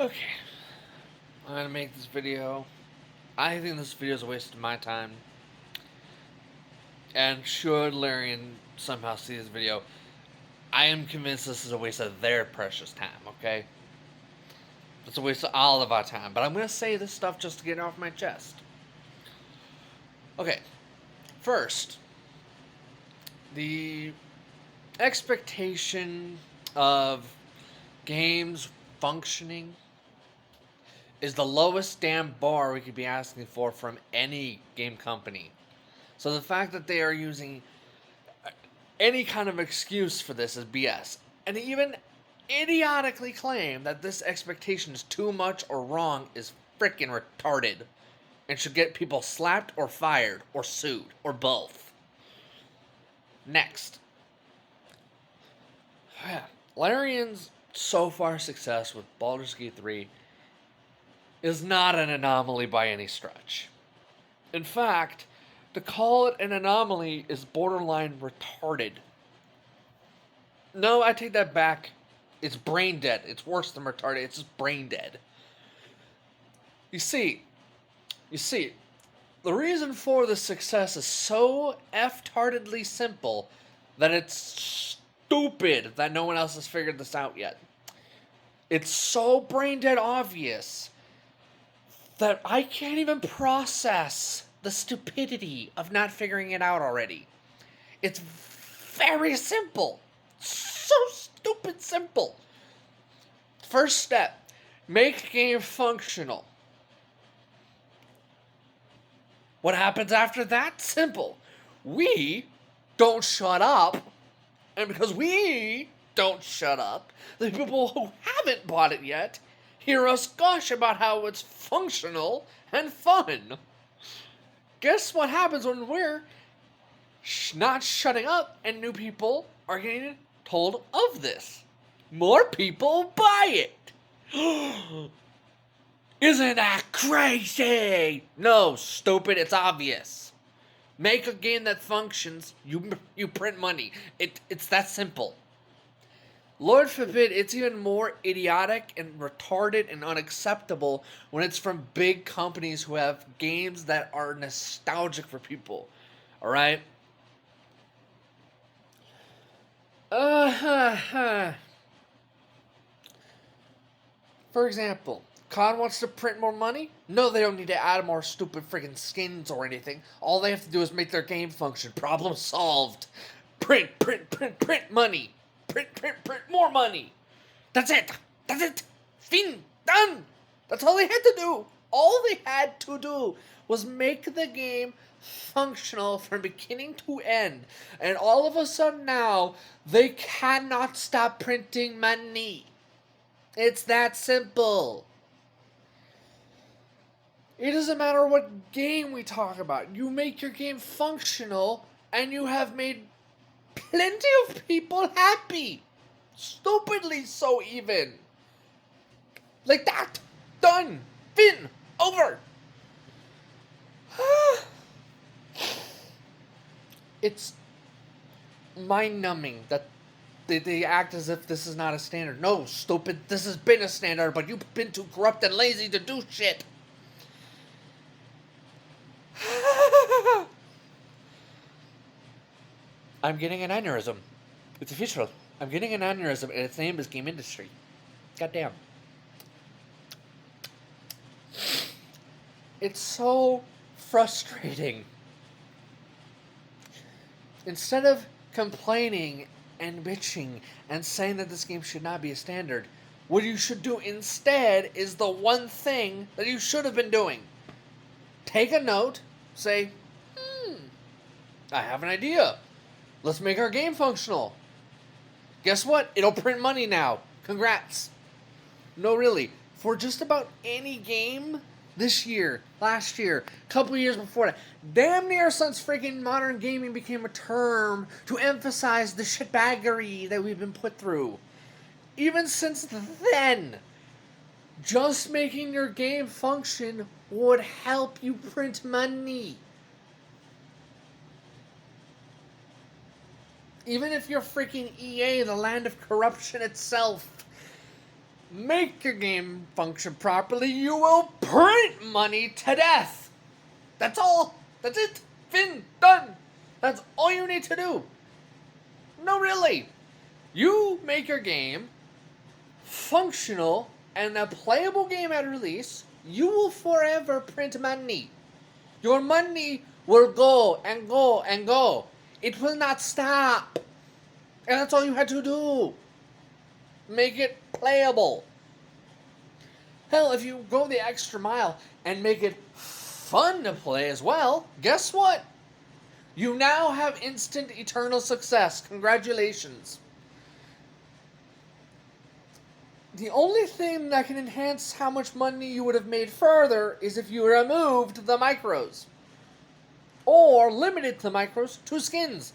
Okay, I'm gonna make this video. I think this video is a waste of my time. And should Larian somehow see this video, I am convinced this is a waste of their precious time, okay? It's a waste of all of our time. But I'm gonna say this stuff just to get it off my chest. Okay, first, the expectation of games functioning is the lowest damn bar we could be asking for from any game company. So the fact that they are using any kind of excuse for this is BS. And even idiotically claim that this expectation is too much or wrong is freaking retarded and should get people slapped or fired or sued or both. Next. Larian's so far success with Baldur's Gate 3 is not an anomaly by any stretch. In fact, to call it an anomaly is borderline retarded. No, I take that back. It's brain dead. It's worse than retarded. It's just brain dead. You see, the reason for the success is so F-tardedly simple that it's stupid that no one else has figured this out yet. It's so brain dead obvious that I can't even process the stupidity of not figuring it out already. It's very simple. So stupid simple. First step, make game functional. What happens after that? Simple. We don't shut up. And because we don't shut up, the people who haven't bought it yet hear us gush about how it's functional and fun. Guess what happens when we're not shutting up and new people are getting told of this? More people buy it. Isn't that crazy? No, stupid, it's obvious. Make a game that functions, you print money. It's that simple. Lord forbid, it's even more idiotic and retarded and unacceptable when it's from big companies who have games that are nostalgic for people. Alright? For example, COD wants to print more money? No, they don't need to add more stupid freaking skins or anything. All they have to do is make their game function. Problem solved. Print, print, print, print money. Print, print, print more money. That's it. That's it. Fin. Done. That's all they had to do. All they had to do was make the game functional from beginning to end. And all of a sudden now, they cannot stop printing money. It's that simple. It doesn't matter what game we talk about. You make your game functional, and you have made plenty of people happy. Stupidly so, even. Like that. Done. Fin. Over. It's mind-numbing that they act as if this is not a standard. No, stupid. This has been a standard, but you've been too corrupt and lazy to do shit. I'm getting an aneurysm. It's official. I'm getting an aneurysm, and its name is game industry. Goddamn. It's so frustrating. Instead of complaining and bitching and saying that this game should not be a standard, what you should do instead is the one thing that you should have been doing. Take a note, say, I have an idea. Let's make our game functional. Guess what? It'll print money now. Congrats. No, really. For just about any game this year, last year, a couple years before that, damn near since freaking modern gaming became a term to emphasize the shitbaggery that we've been put through. Even since then, just making your game function would help you print money. Even if you're freaking EA, the land of corruption itself, make your game function properly, you will print money to death. That's all. That's it. Fin. Done. That's all you need to do. No, really. You make your game functional and a playable game at release, you will forever print money. Your money will go and go and go. It will not stop. And that's all you had to do. Make it playable. Hell, if you go the extra mile and make it fun to play as well, guess what? You now have instant eternal success. Congratulations. The only thing that can enhance how much money you would have made further is if you removed the micros. Or limited the micros to skins.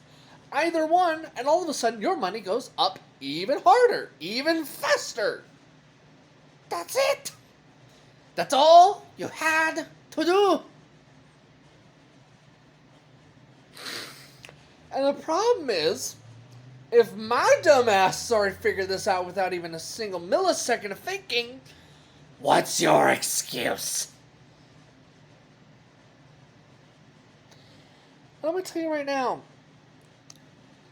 Either one, and all of a sudden your money goes up even harder, even faster. That's it. That's all you had to do. And the problem is, if my dumbass already figured this out without even a single millisecond of thinking, what's your excuse? I'm going to tell you right now,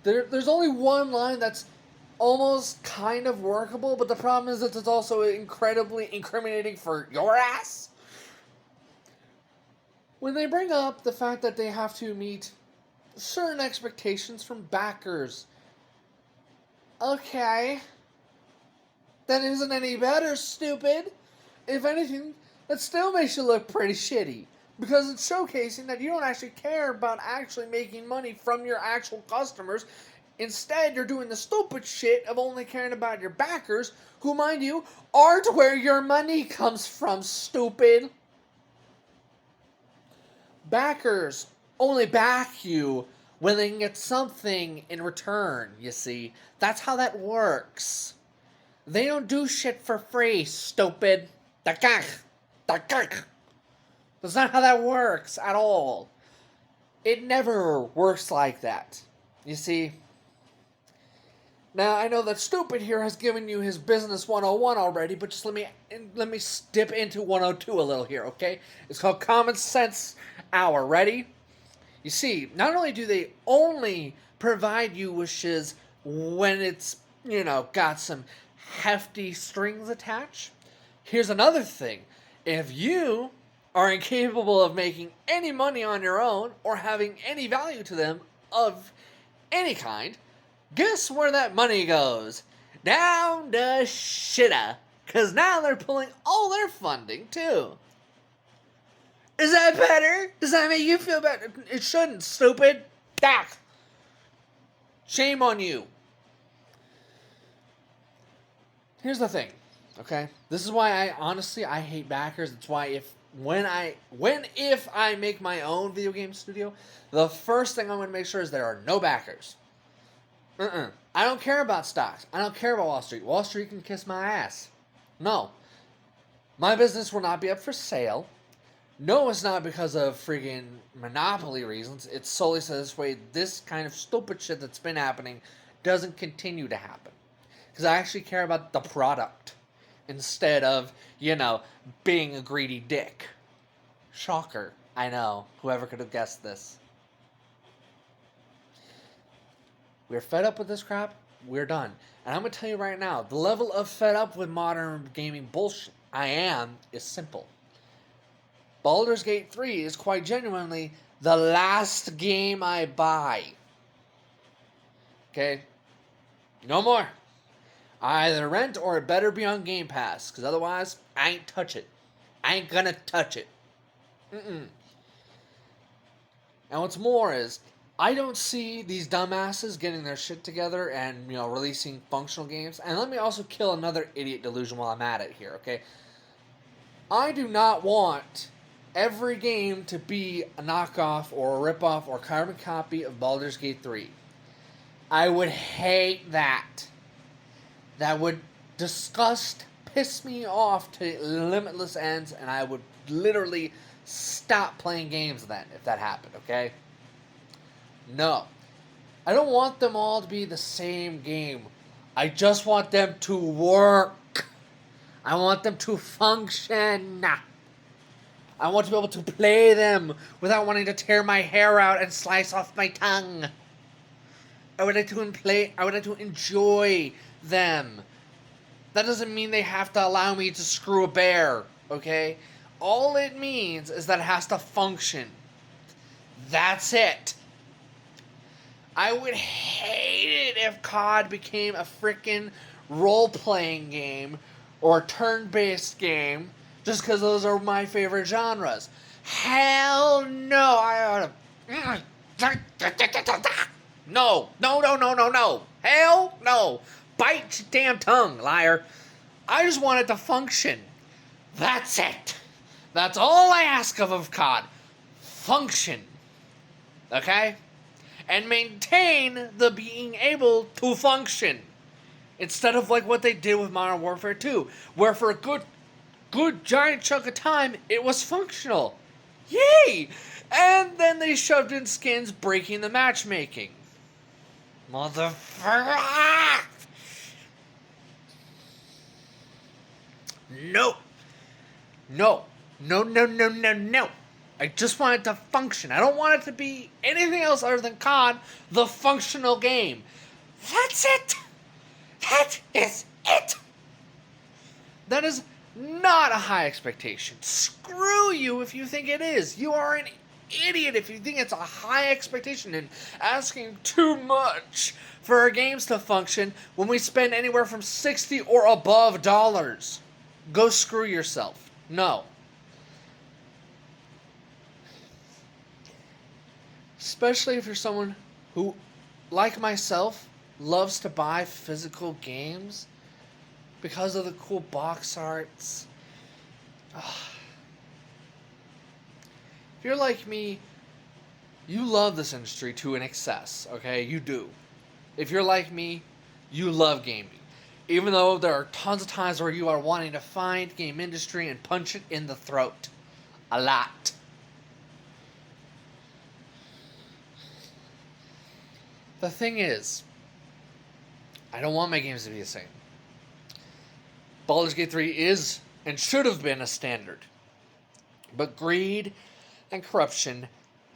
there's only one line that's almost kind of workable, but the problem is that it's also incredibly incriminating for your ass. When they bring up the fact that they have to meet certain expectations from backers. Okay. That isn't any better, stupid. If anything, that still makes you look pretty shitty. Because it's showcasing that you don't actually care about actually making money from your actual customers. Instead, you're doing the stupid shit of only caring about your backers, who, mind you, aren't where your money comes from, stupid. Backers only back you when they can get something in return, you see. That's how that works. They don't do shit for free, stupid. That's not how that works at all. It never works like that. You see? Now, I know that Stupid here has given you his Business 101 already, but just let me dip into 102 a little here, okay? It's called Common Sense Hour. Ready? You see, not only do they only provide you wishes when it's, got some hefty strings attached, here's another thing. If you are incapable of making any money on your own or having any value to them of any kind, guess where that money goes? Down the shitter. Because now they're pulling all their funding, too. Is that better? Does that make you feel better? It shouldn't, stupid. Back. Shame on you. Here's the thing, okay? This is why I hate backers. It's why if I make my own video game studio, the first thing I'm going to make sure is there are no backers. I don't care about stocks. I don't care about Wall Street. Wall Street can kiss my ass. No. My business will not be up for sale. No, it's not because of friggin' monopoly reasons. It's solely so this way this kind of stupid shit that's been happening doesn't continue to happen. Because I actually care about the product instead of, being a greedy dick. Shocker. I know. Whoever could have guessed this. We're fed up with this crap. We're done. And I'm going to tell you right now, the level of fed up with modern gaming bullshit I am is simple. Baldur's Gate 3 is quite genuinely the last game I buy. Okay? No more. I either rent or it better be on Game Pass, because otherwise, I ain't touch it. I ain't gonna touch it. And what's more is, I don't see these dumbasses getting their shit together and, releasing functional games. And let me also kill another idiot delusion while I'm at it here, okay? I do not want every game to be a knockoff or a ripoff or carbon copy of Baldur's Gate 3. I would hate that. That would piss me off to limitless ends, and I would literally stop playing games then if that happened, okay? No. I don't want them all to be the same game. I just want them to work. I want them to function. I want to be able to play them without wanting to tear my hair out and slice off my tongue. I would like to enjoy them. That doesn't mean they have to allow me to screw a bear, okay? All it means is that it has to function. That's it. I would hate it if COD became a freaking role-playing game or a turn-based game just because those are my favorite genres. Hell no. No. Hell no. Bite your damn tongue, liar. I just want it to function. That's it. That's all I ask of COD. Function. Okay? And maintain the being able to function. Instead of like what they did with Modern Warfare 2, where for a good giant chunk of time, it was functional. Yay! And then they shoved in skins breaking the matchmaking. Motherfucker! No. I just want it to function. I don't want it to be anything else other than COD, the functional game. That's it. That is it. That is not a high expectation. Screw you if you think it is. You are an idiot if you think it's a high expectation and asking too much for our games to function when we spend anywhere from $60 or above dollars. Go screw yourself. No. Especially if you're someone who, like myself, loves to buy physical games because of the cool box arts. If you're like me, you love this industry to an excess, okay? You do. If you're like me, you love gaming. Even though there are tons of times where you are wanting to find game industry and punch it in the throat. A lot. The thing is, I don't want my games to be the same. Baldur's Gate 3 is and should have been a standard. But greed and corruption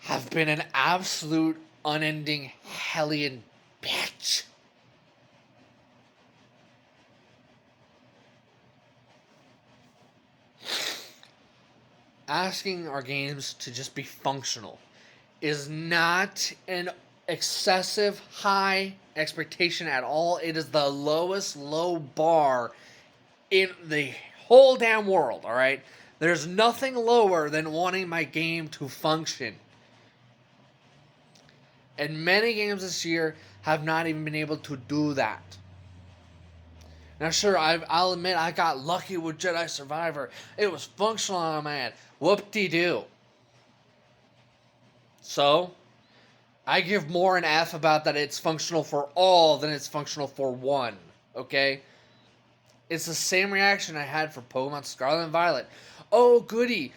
have been an absolute unending hellion bitch. Asking our games to just be functional is not an excessive high expectation at all. It is the lowest low bar in the whole damn world, alright? There's nothing lower than wanting my game to function. And many games this year have not even been able to do that. Now sure, I'll admit I got lucky with Jedi Survivor. It was functional on my end. Whoop-de-doo. So, I give more an F about that it's functional for all than it's functional for one. Okay? It's the same reaction I had for Pokemon Scarlet and Violet. Oh, goody.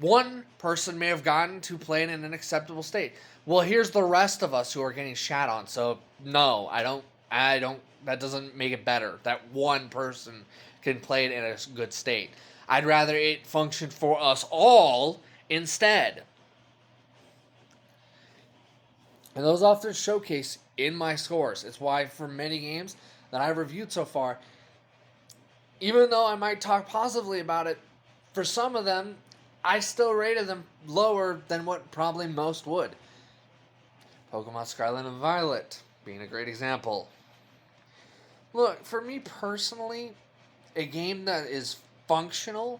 One person may have gotten to play it in an acceptable state. Well, here's the rest of us who are getting shat on. So, no, I don't, that doesn't make it better. That one person can play it in a good state. I'd rather it function for us all instead. And those often showcase in my scores. It's why for many games that I've reviewed so far, even though I might talk positively about it, for some of them, I still rated them lower than what probably most would. Pokemon Scarlet and Violet being a great example. Look, for me personally, a game that is functional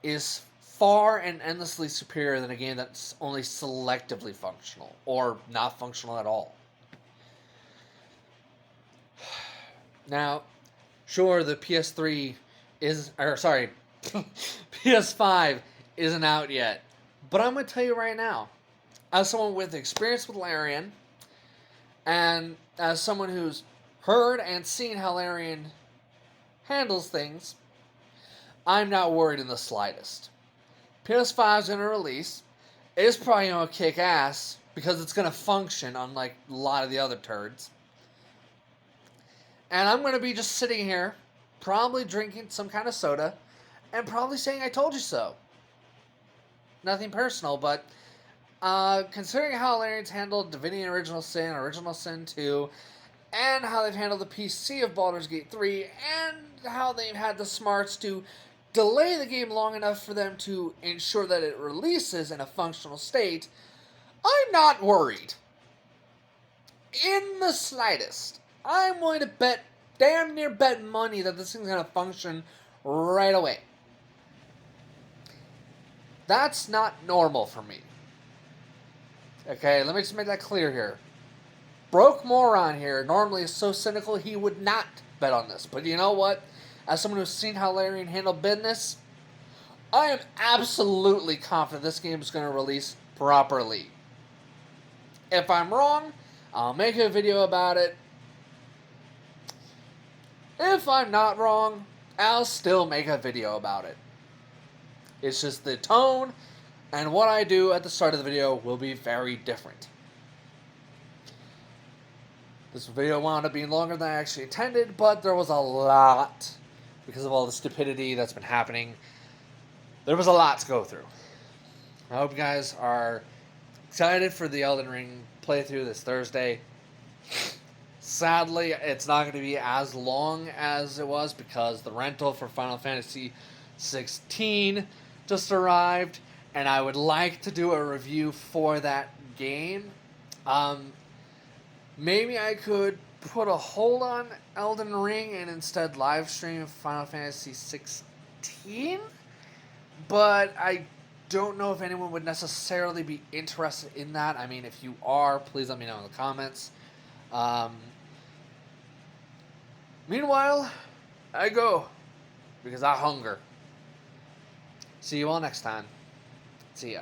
is far and endlessly superior than a game that's only selectively functional or not functional at all. Now, sure, the PS5 isn't out yet, but I'm going to tell you right now, as someone with experience with Larian, and as someone who's heard and seen how Larian handles things, I'm not worried in the slightest. PS5 is going to release. It's probably going to kick ass because it's going to function unlike a lot of the other turds. And I'm going to be just sitting here probably drinking some kind of soda, and probably saying, "I told you so." Nothing personal, but considering how Larian's handled Divinity Original Sin 2, and how they've handled the PC of Baldur's Gate 3, and how they've had the smarts to delay the game long enough for them to ensure that it releases in a functional state, I'm not worried. In the slightest. I'm going to damn near bet money that this thing's going to function right away. That's not normal for me. Okay, let me just make that clear here. Broke Moron here normally is so cynical he would not bet on this. But you know what? As someone who's seen how Larian handled business, I am absolutely confident this game is going to release properly. If I'm wrong, I'll make a video about it. If I'm not wrong, I'll still make a video about it. It's just the tone and what I do at the start of the video will be very different. This video wound up being longer than I actually intended, but there was a lot, because of all the stupidity that's been happening, there was a lot to go through. I hope you guys are excited for the Elden Ring playthrough this Thursday. Sadly, it's not going to be as long as it was because the rental for Final Fantasy 16 just arrived, and I would like to do a review for that game. Maybe I could put a hold on Elden Ring and instead live stream Final Fantasy 16, but I don't know if anyone would necessarily be interested in that. I mean, if you are, please let me know in the comments. Meanwhile, I go because I hunger. See you all next time. See ya.